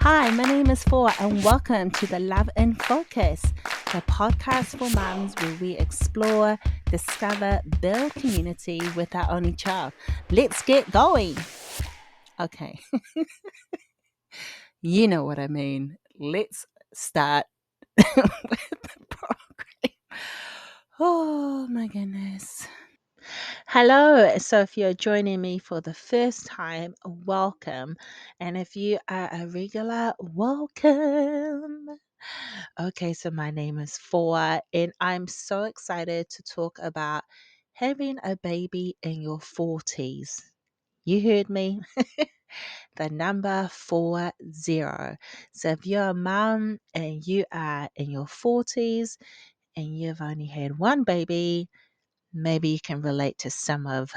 Hi, my name is Four, and welcome to the Love in Focus, the podcast for moms where we explore, discover, build community with our only child. Let's get going. Okay, you know what I mean. Let's start with the program. Oh my goodness. Hello. So, if you're joining me for the first time, welcome. And if you are a regular, welcome. Okay, so my name is Four, and I'm so excited to talk about having a baby in your 40s. You heard me? The number 40. So if you're a mom and you are in your 40s and you've only had one baby, maybe you can relate to some of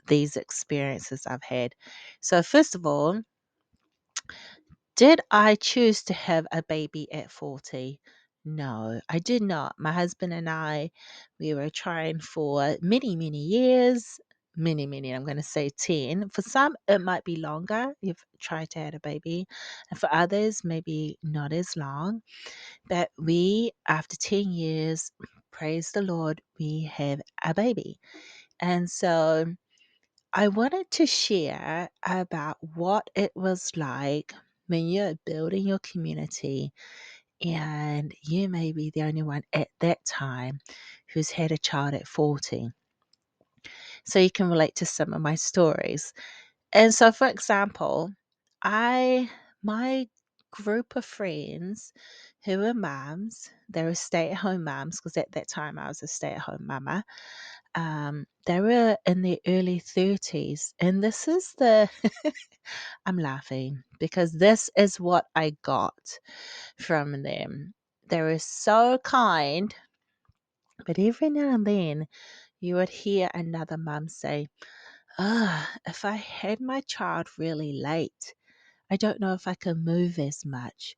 these experiences I've had. So, first of all, did I choose to have a baby at 40? No, I did not. My husband and I, we were trying for many, many years. Many, I'm going to say 10. For some, it might be longer. You've tried to have a baby. And for others, maybe not as long. But we, after 10 years, praise the Lord, we have a baby. And so I wanted to share about what it was like when you're building your community and you may be the only one at that time who's had a child at 40. So you can relate to some of my stories. And so, for example, my group of friends who were moms, they were stay at home moms, because at that time I was a stay at home mama. They were in their early 30s. And this is I'm laughing because this is what I got from them. They were so kind, but every now and then you would hear another mum say, if I had my child really late, I don't know if I can move as much.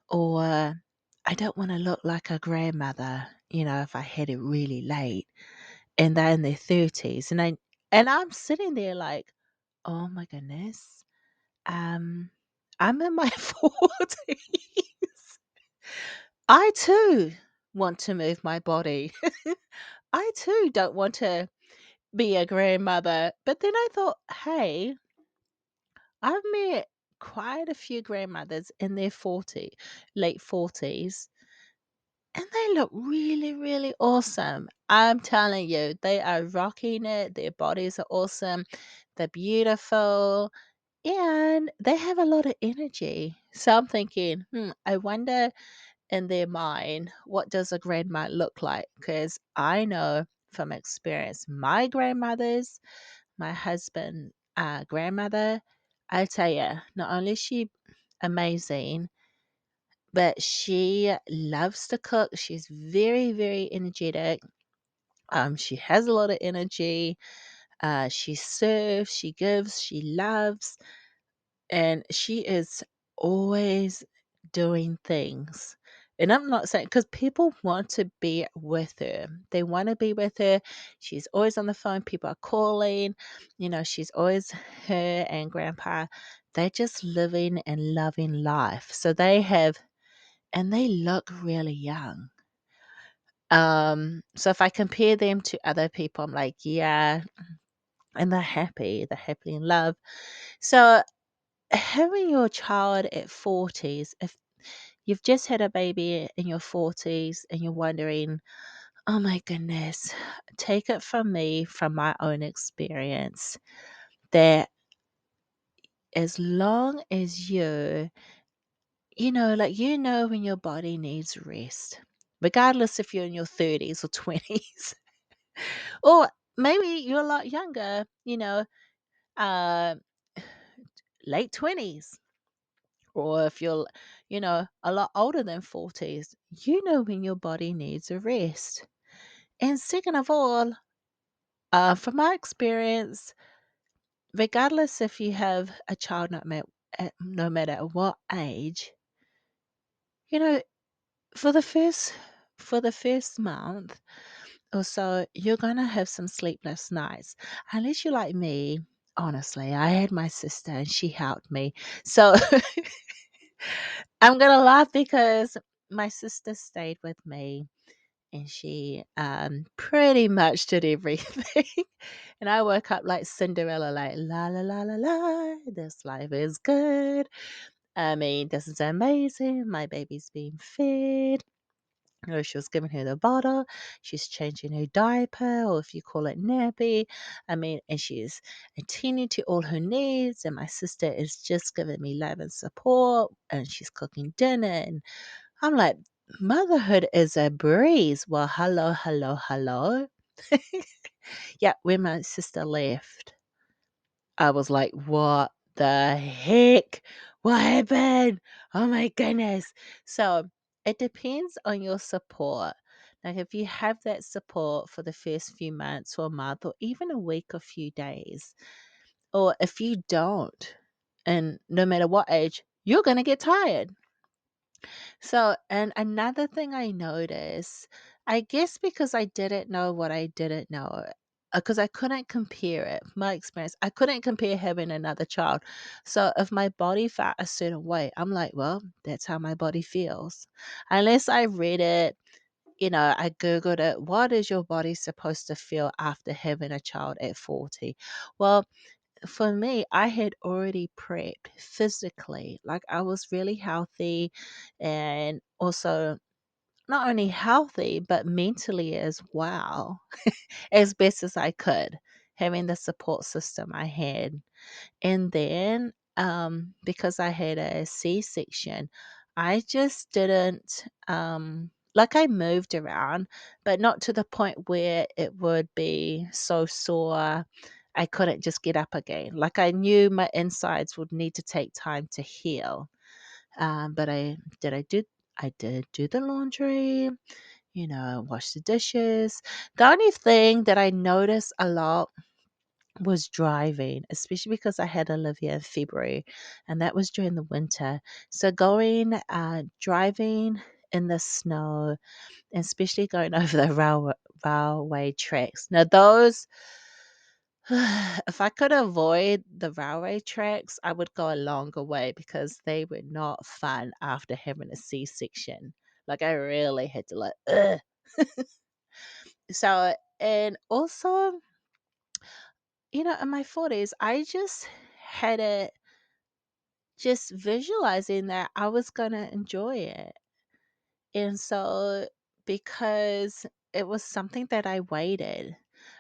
Or I don't want to look like a grandmother, if I had it really late. And they're in their 30s. And I'm sitting there like, oh my goodness. Um, I'm in my 40s. I too want to move my body. I too don't want to be a grandmother. But then I thought, hey, I've met quite a few grandmothers in their late 40s, and they look really, really awesome. I'm telling you, they are rocking it. Their bodies are awesome. They're beautiful. And they have a lot of energy. So I'm thinking, I wonder in their mind, what does a grandma look like? Because I know from experience, my grandmothers, my husband, grandmother, I tell you, not only is she amazing, but she loves to cook. She's very, very energetic. She has a lot of energy. She serves, she gives, she loves. And she is always doing things. And I'm not saying because people want to be with her. They want to be with her. She's always on the phone. People are calling. She's always her and grandpa. They're just living and loving life. So and they look really young. So if I compare them to other people, I'm like, yeah, and they're happy. They're happy in love. So having your child at 40s, if you've just had a baby in your 40s and you're wondering, oh my goodness, take it from me, from my own experience, that as long as when your body needs rest, regardless if you're in your 30s or 20s, or maybe you're a lot younger, uh, late 20s. Or if you're, a lot older than 40s, you know when your body needs a rest. And second of all, from my experience, regardless if you have a child, no matter at what age, you know, for the first month or so, you're gonna have some sleepless nights. Unless you're like me, honestly, I had my sister and she helped me. So I'm gonna laugh because my sister stayed with me and she pretty much did everything. And I woke up like Cinderella, like la la la la la. This life is good. I mean, this is amazing. My baby's being fed. You know, she was giving her the bottle. She's changing her diaper, or if you call it nappy. I mean, and she's attending to all her needs. And my sister is just giving me love and support. And she's cooking dinner. And I'm like, motherhood is a breeze. Well, hello, hello, hello. Yeah, when my sister left, I was like, what the heck? What happened? Oh my goodness. So it depends on your support. Like if you have that support for the first few months or a month or even a week or few days, or if you don't, and no matter what age, you're going to get tired. So, and another thing I noticed, I guess because I didn't know what I didn't know, because I couldn't compare it, my experience, I couldn't compare having another child. So, if my body felt a certain way, I'm like, well, that's how my body feels. Unless I read it, I Googled it. What is your body supposed to feel after having a child at 40? Well, for me, I had already prepped physically. Like I was really healthy and also not only healthy, but mentally as well, as best as I could, having the support system I had. And then, because I had a C-section, I just didn't, like I moved around, but not to the point where it would be so sore. I couldn't just get up again. Like I knew my insides would need to take time to heal. But I did do the laundry, wash the dishes. The only thing that I noticed a lot was driving, especially because I had Olivia in February, and that was during the winter. So driving in the snow, and especially going over the railway tracks. Now, those, if I could avoid the railway tracks, I would go a longer way because they were not fun after having a C-section. Like, I really had to, like, ugh. So, and also, in my 40s, I just had it just visualizing that I was going to enjoy it. And so, because it was something that I waited,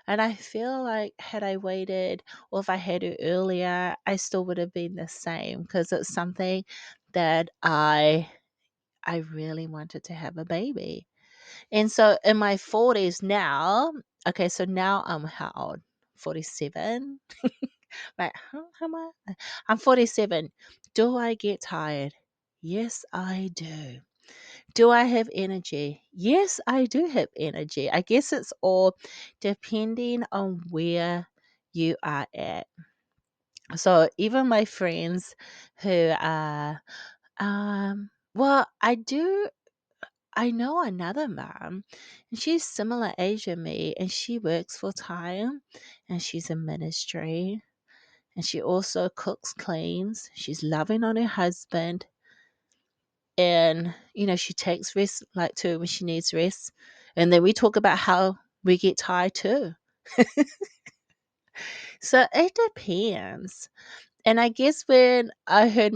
and I feel like had I waited or if I had it earlier, I still would have been the same because it's something that I really wanted to have a baby. And so in my 40s now, okay, so now I'm how old? 47? Like, how am I? I'm 47. Do I get tired? Yes, I do. Do I have energy? Yes, I do have energy. I guess it's all depending on where you are at. So even my friends who are, well, I know another mom, and she's similar age to me, and she works full time, and she's in ministry, and she also cooks, cleans. She's loving on her husband, and she takes rest like too when she needs rest. And then we talk about how we get tired too. So it depends. And I guess when I heard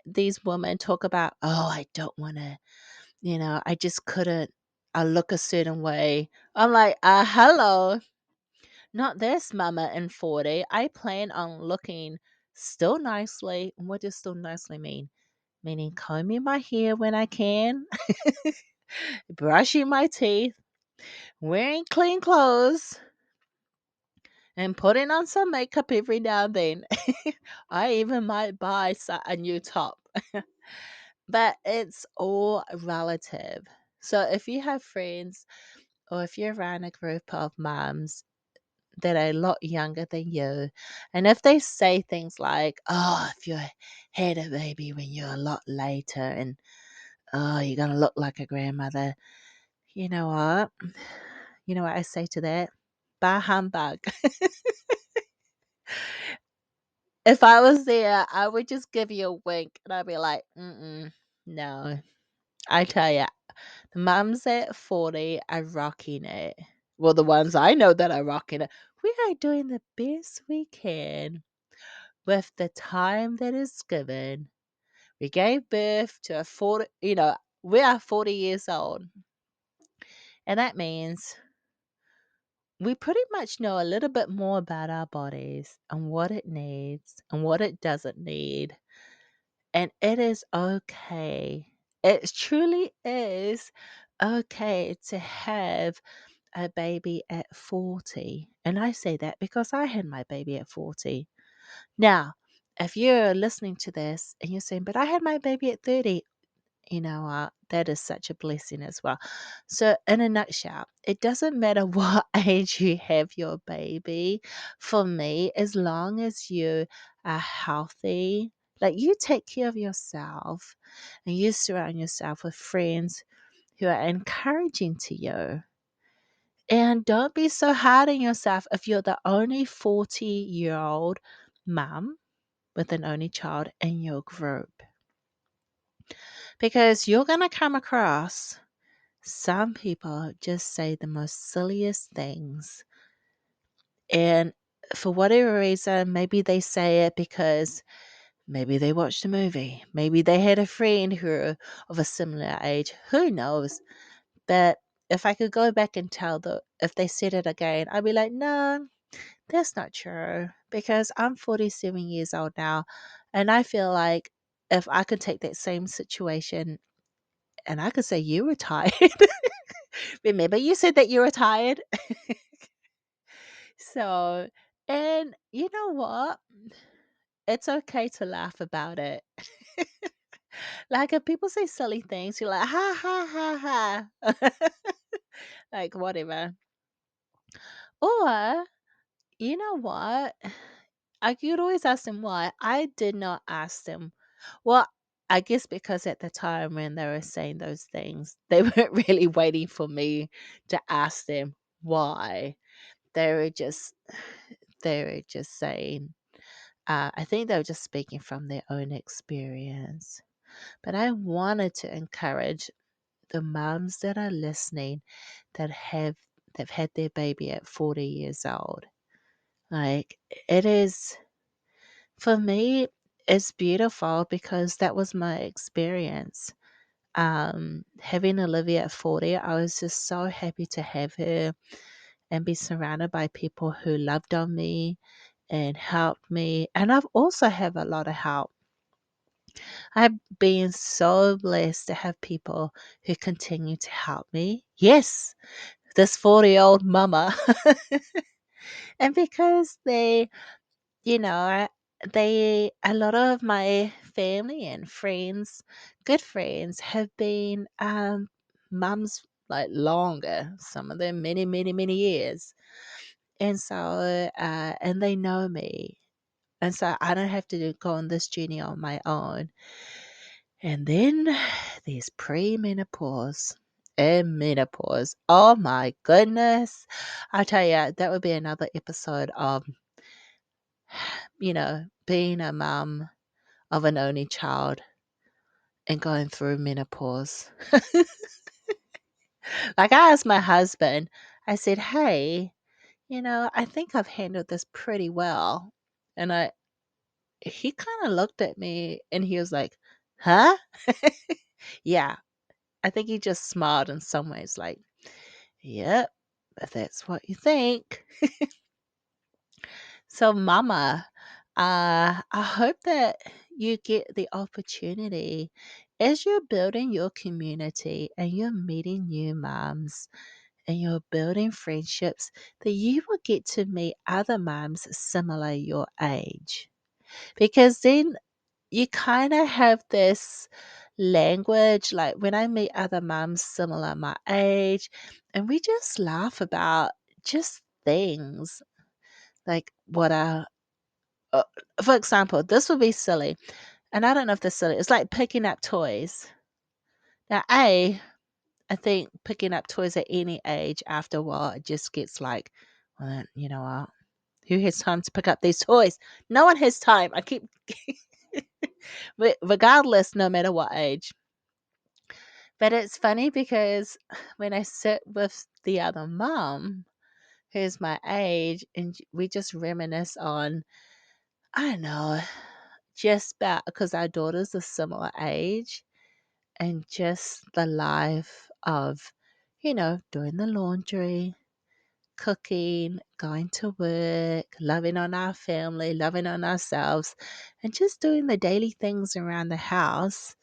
these women talk about, oh, I don't want to, I just couldn't. I look a certain way. I'm like, hello, not this mama in 40. I plan on looking still nicely. And what does still nicely mean? Meaning combing my hair when I can, brushing my teeth, wearing clean clothes, and putting on some makeup every now and then. I even might buy a new top. But it's all relative. So if you have friends or if you're around a group of moms that are a lot younger than you, and if they say things like, oh, if you had a baby when you're a lot later and oh, you're going to look like a grandmother, you know what? You know what I say to that? Bah humbug. If I was there, I would just give you a wink and I'd be like, mm-mm, no. I tell ya, the mums at 40 are rocking it. Well, the ones I know that are rocking it. We are doing the best we can with the time that is given. We gave birth to a 40, we are 40 years old. And that means we pretty much know a little bit more about our bodies and what it needs and what it doesn't need. And it is okay. It truly is okay to have a baby at 40. And I say that because I had my baby at 40. Now, if you're listening to this and you're saying, but I had my baby at 30, that is such a blessing as well. So, in a nutshell, it doesn't matter what age you have your baby. For me, as long as you are healthy, like you take care of yourself and you surround yourself with friends who are encouraging to you. And don't be so hard on yourself if you're the only 40-year-old mum with an only child in your group. Because you're going to come across some people just say the most silliest things. And for whatever reason, maybe they say it because maybe they watched a movie. Maybe they had a friend who of a similar age. Who knows? But if I could go back and if they said it again, I'd be like, no, that's not true. Because I'm 47 years old now. And I feel like if I could take that same situation and I could say, you were tired. Remember, you said that you were tired? So, and you know what? It's okay to laugh about it. Like, if people say silly things, you're like, ha, ha, ha, ha. Like, whatever. Or, you know what? I could always ask them why. I did not ask them. Well, I guess because at the time when they were saying those things, they weren't really waiting for me to ask them why. They were just saying, I think they were just speaking from their own experience. But I wanted to encourage the moms that are listening that they've had their baby at 40 years old. Like, it is, for me, it's beautiful because that was my experience. Having Olivia at 40, I was just so happy to have her and be surrounded by people who loved on me and helped me. And I've also have a lot of help. I've been so blessed to have people who continue to help me. Yes, this 40-year-old mama. And because you know, a lot of my family and friends, good friends, have been mums like longer, some of them many, many, many years. And so, and they know me. And so I don't have to go on this journey on my own. And then there's premenopause and menopause. Oh my goodness. I tell you, that would be another episode of, being a mum of an only child and going through menopause. Like I asked my husband, I said, hey, I think I've handled this pretty well. And he kind of looked at me and he was like, huh? Yeah, I think he just smiled in some ways, like, yep, if that's what you think. So, Mama, I hope that you get the opportunity as you're building your community and you're meeting new moms and you're building friendships, that you will get to meet other moms similar your age. Because then you kind of have this language, like when I meet other moms similar my age, and we just laugh about just things like uh, for example, this would be silly, and I don't know if this is silly. It's like picking up toys. Now, I think picking up toys at any age after a while, it just gets like, well, you know what? Who has time to pick up these toys? No one has time. I keep, regardless, no matter what age. But it's funny because when I sit with the other mom, who's my age, and we just reminisce on, I don't know, just about because our daughters are similar age, and just the life of, doing the laundry, cooking, going to work, loving on our family, loving on ourselves, and just doing the daily things around the house.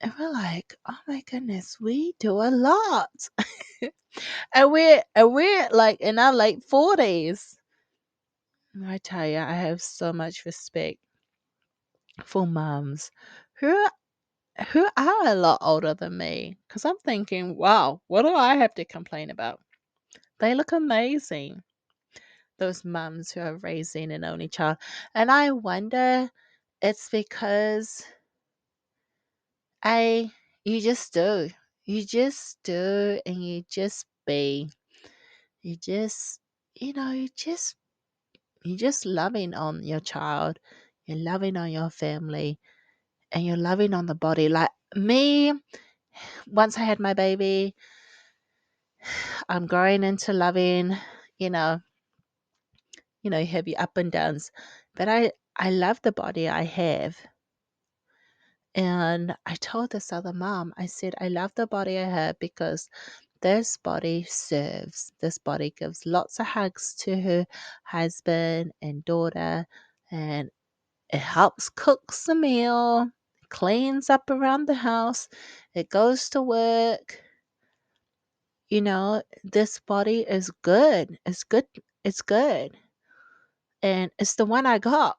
And we're like, oh my goodness, we do a lot. And we're like in our late 40s. I tell you, I have so much respect for mums who who are a lot older than me, because I'm thinking, wow, what do I have to complain about? They look amazing. Those mums who are raising an only child. And I wonder, it's because I you just do. You just do, and you just be. You just you're just loving on your child. You're loving on your family, and you're loving on the body. Like me, once I had my baby, I'm growing into loving, you know, you have your up and downs. But I love the body I have. And I told this other mom, I said, I love the body I have because this body serves. This body gives lots of hugs to her husband and daughter, and it helps cooks the meal, cleans up around the house, it goes to work. This body is good. It's good. It's good. And it's the one I got.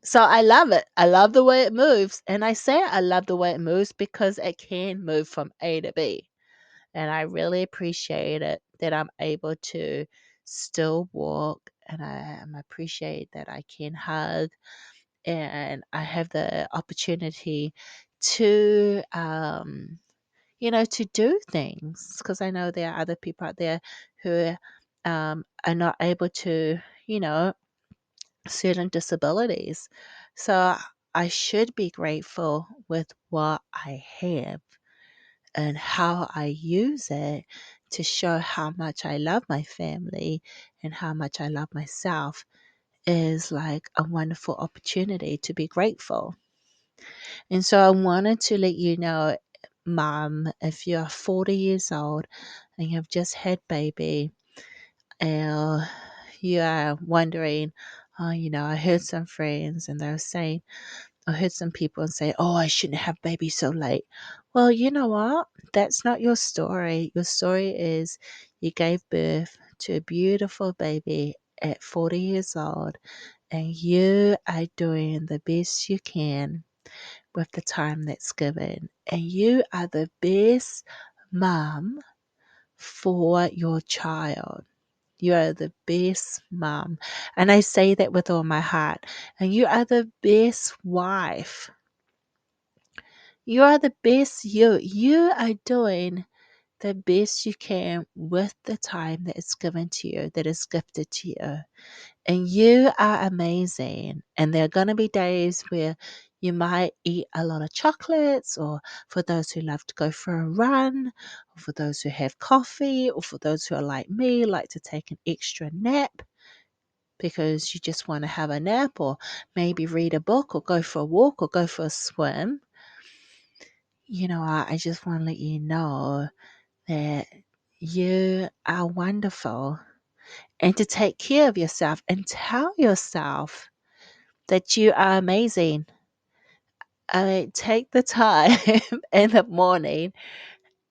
So I love it. I love the way it moves. And I say I love the way it moves because it can move from A to B. And I really appreciate it that I'm able to still walk, and I appreciate that I can hug, and I have the opportunity to to do things, because I know there are other people out there who are not able to, certain disabilities. So I should be grateful with what I have and how I use it to show how much I love my family and how much I love myself is like a wonderful opportunity to be grateful. And so I wanted to let you know, Mom, if you're 40 years old and you've just had baby, and you are wondering, oh, I heard some friends and they're saying, I heard some people say, oh, I shouldn't have baby so late. Well, you know what? That's not your story. Your story is you gave birth to a beautiful baby at 40 years old, and you are doing the best you can with the time that's given. And you are the best mom for your child. You are the best mom. And I say that with all my heart. And you are the best wife. You are the best you. You are doing the best you can with the time that is given to you, that is gifted to you. And you are amazing. And there are going to be days where you might eat a lot of chocolates, or for those who love to go for a run, or for those who have coffee, or for those who are like me, like to take an extra nap because you just want to have a nap, or maybe read a book, or go for a walk, or go for a swim. I just want to let you know that you are wonderful, and to take care of yourself and tell yourself that you are amazing. I mean, take the time in the morning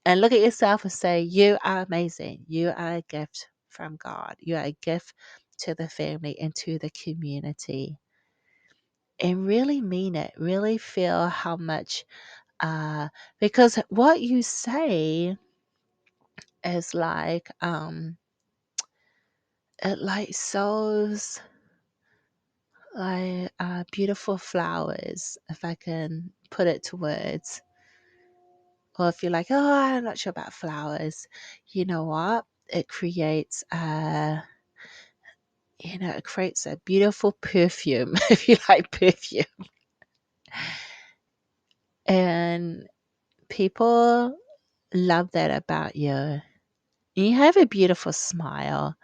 and look at yourself and say, you are amazing. You are a gift from God. You are a gift to the family and to the community. And really mean it. Really feel how much, because what you say is like, it like sows like beautiful flowers, if I can put it to words. Or if you're like, oh, I'm not sure about flowers, you know what? it creates it creates a beautiful perfume if you like perfume. And people love that about you. You have a beautiful smile,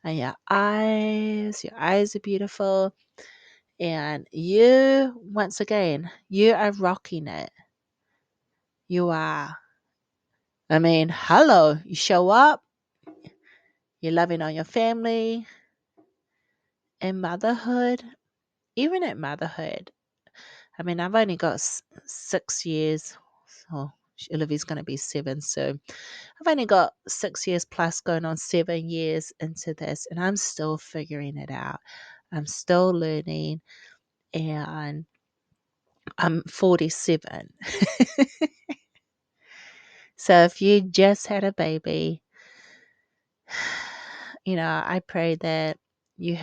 and your eyes are beautiful. And you, once again, you are rocking it. You are. I mean, hello, you show up, you're loving on your family. In motherhood, even at motherhood, I mean, I've only got 6 years. So Olivia's going to be 7. So I've only got 6 years plus, going on 7 years into this, and I'm still figuring it out. I'm still learning, and I'm 47. So if you just had a baby, I pray that you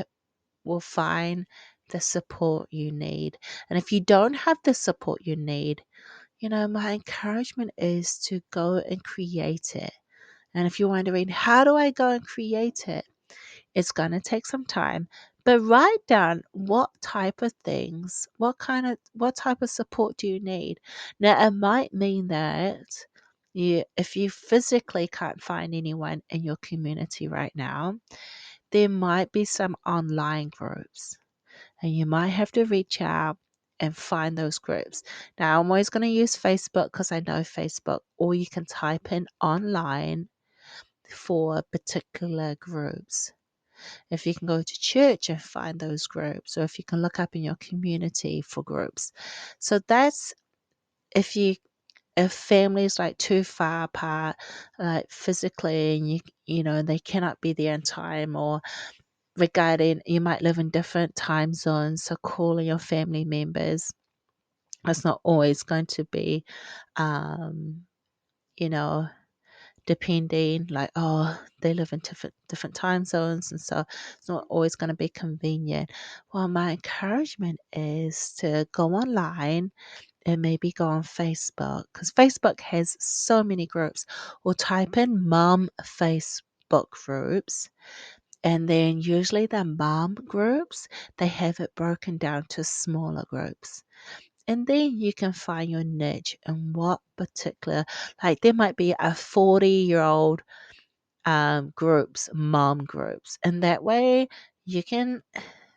will find the support you need. And if you don't have the support you need, my encouragement is to go and create it. And if you're wondering, how do I go and create it? It's going to take some time, but write down what type of things, what type of support do you need? Now, it might mean that if you physically can't find anyone in your community right now, there might be some online groups, and you might have to reach out and find those groups. Now, I'm always going to use Facebook because I know Facebook, or you can type in online for particular groups. If you can go to church and find those groups, or if you can look up in your community for groups. So that's if families like too far apart, like physically, and they cannot be there in time, or regarding you might live in different time zones, so calling your family members, that's not always going to be, um, you know, depending, like, oh, they live in different time zones, and so it's not always going to be convenient. Well, my encouragement is to go online and maybe go on Facebook, because Facebook has so many groups, or type in mom Facebook groups. And then usually the mom groups, they have it broken down to smaller groups. And then you can find your niche and what particular, like there might be a 40-year-old mom groups. And that way you can,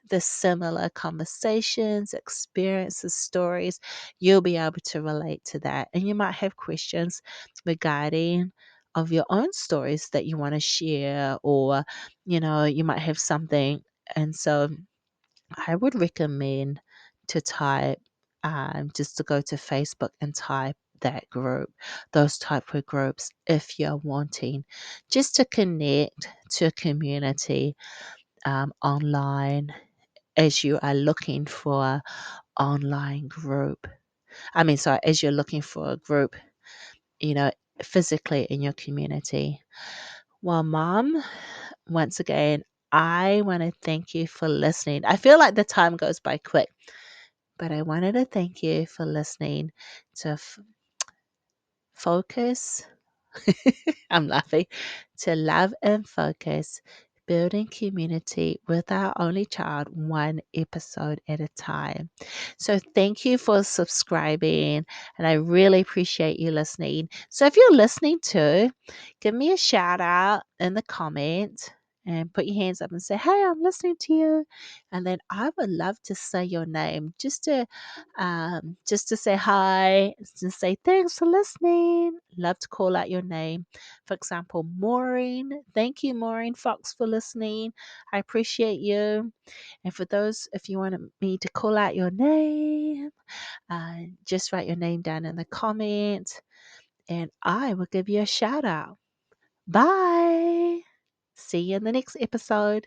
the similar conversations, experiences, stories, you'll be able to relate to that. And you might have questions regarding of your own stories that you want to share, or, you might have something. And so I would recommend to type, just to go to Facebook and type that group, those type of groups, if you're wanting just to connect to a community online, as you are looking for online group. Sorry, as you're looking for a group, you know, physically in your community. Well, Mom, once again, I want to thank you for listening. I feel like the time goes by quick, but I wanted to thank you for listening to Focus. I'm laughing. To love and focus, building community with our only child, one episode at a time. So, thank you for subscribing, and I really appreciate you listening. So, if you're listening too, give me a shout out in the comment and put your hands up and say, "Hey, I'm listening to you." And then I would love to say your name, just to say hi, to say thanks for listening. Love to call out your name. For example, Maureen. Thank you, Maureen Fox, for listening. I appreciate you. And for those, if you want me to call out your name, just write your name down in the comment, and I will give you a shout out. Bye. See you in the next episode.